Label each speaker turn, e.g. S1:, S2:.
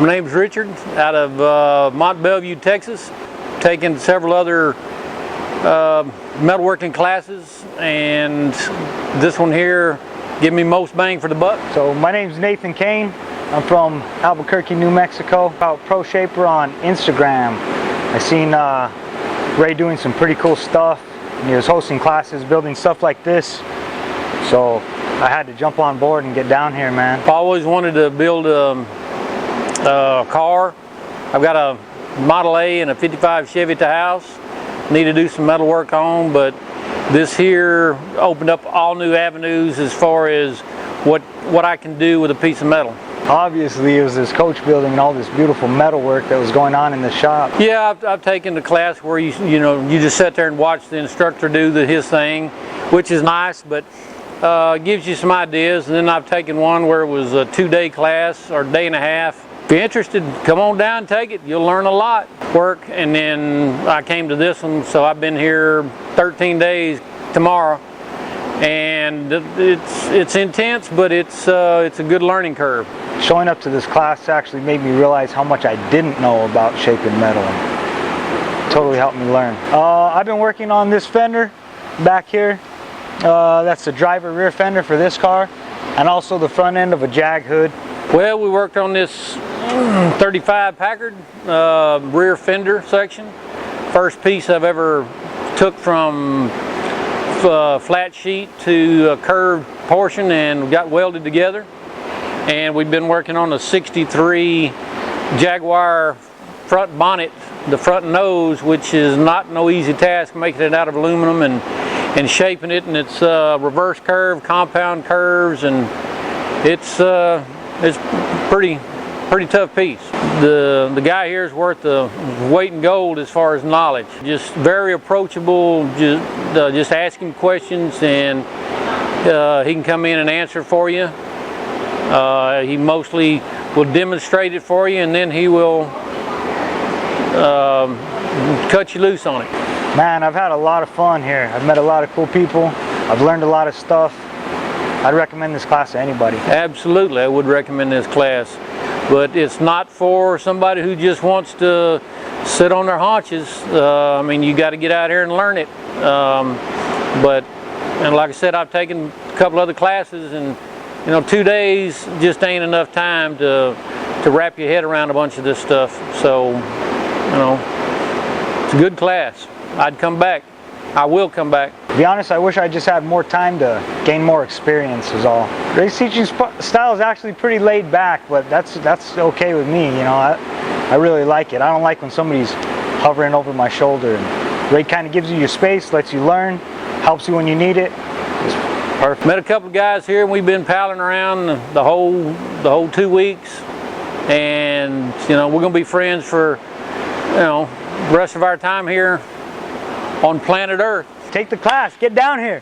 S1: My name's Richard, out of Mont Bellevue, Texas. Taken several other metalworking classes, and this one here give me most bang for the buck.
S2: So my name's Nathan Kane. I'm from Albuquerque, New Mexico. About Proshaper on Instagram. I seen Wray doing some pretty cool stuff. He was hosting classes, building stuff like this. So I had to jump on board and get down here, man.
S1: I always wanted to build a car. I've got a Model A and a 55 Chevy at the house. Need to do some metal work on, but this here opened up all new avenues as far as what I can do with a piece of metal.
S2: Obviously, it was this coach building and all this beautiful metal work that was going on in the shop.
S1: Yeah, I've taken the class where you just sit there and watch the instructor do his thing, which is nice, but gives you some ideas. And then I've taken one where it was a 2-day class or a day and a half. If you're interested, come on down and take it. You'll learn a lot. Work, and then I came to this one, so I've been here 13 days tomorrow, and it's intense, but it's a good learning curve.
S2: Showing up to this class actually made me realize how much I didn't know about shaping metal. Totally helped me learn. I've been working on this fender back here. That's the driver rear fender for this car, and also the front end of a Jag hood.
S1: Well, we worked on this 35 Packard rear fender section. First piece I've ever took from flat sheet to a curved portion and got welded together. And we've been working on a 63 Jaguar front bonnet, the front nose, which is not no easy task, making it out of aluminum and shaping it, and it's reverse curve, compound curves, and it's pretty tough piece. The guy here is worth the weight in gold as far as knowledge. Just very approachable. Just ask him questions, and he can come in and answer for you. He mostly will demonstrate it for you, and then he will cut you loose on it.
S2: Man, I've had a lot of fun here. I've met a lot of cool people. I've learned a lot of stuff. I'd recommend this class to anybody.
S1: Absolutely, I would recommend this class. But it's not for somebody who just wants to sit on their haunches. I mean, you got to get out here and learn it. And like I said, I've taken a couple other classes, and 2 days just ain't enough time to wrap your head around a bunch of this stuff. So, it's a good class. I'd come back. I will come back.
S2: To be honest, I wish I just had more time to gain more experience is all. Ray's teaching style is actually pretty laid back, but that's okay with me. I really like it. I don't like when somebody's hovering over my shoulder. And Ray kind of gives you your space, lets you learn, helps you when you need it. It's perfect.
S1: Met a couple of guys here, and we've been palling around the whole 2 weeks, and we're gonna be friends for the rest of our time here on planet Earth.
S2: Take the class, get down here.